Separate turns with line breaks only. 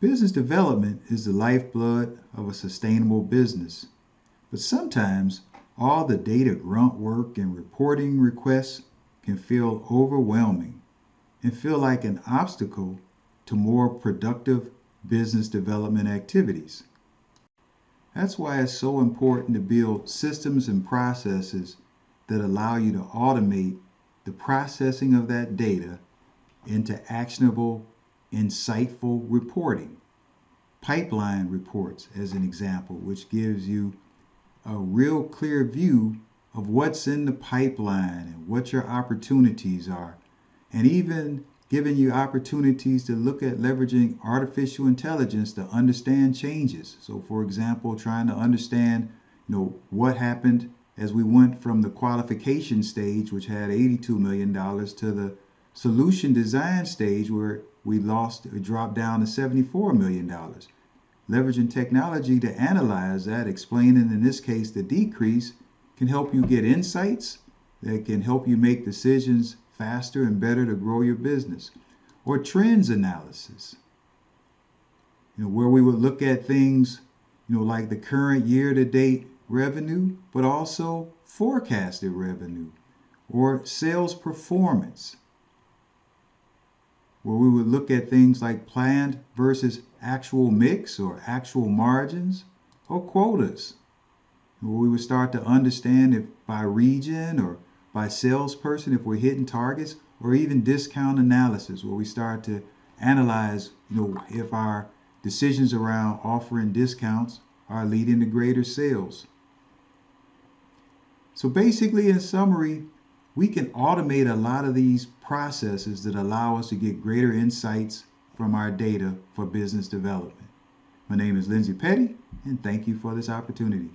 Business development is the lifeblood of a sustainable business. But sometimes all the data grunt work and reporting requests can feel overwhelming and feel like an obstacle to more productive business development activities. That's why it's so important to build systems and processes that allow you to automate the processing of that data into actionable, insightful reporting. Pipeline reports, as an example, which gives you a real clear view of what's in the pipeline and what your opportunities are, and even giving you opportunities to look at leveraging artificial intelligence to understand changes. So for example, trying to understand, what happened as we went from the qualification stage, which had $82 million, to the solution design stage where it dropped down to $74 million. Leveraging technology to analyze that, explaining in this case the decrease, can help you get insights that can help you make decisions faster and better to grow your business. Or trends analysis, where we would look at things, like the current year-to-date revenue, but also forecasted revenue, or sales performance, where we would look at things like planned versus actual mix or actual margins or quotas, where we would start to understand if by region or by salesperson if we're hitting targets, or even discount analysis, where we start to analyze, if our decisions around offering discounts are leading to greater sales. So basically, in summary, we can automate a lot of these processes that allow us to get greater insights from our data for business development. My name is Lindsay Petty, and thank you for this opportunity.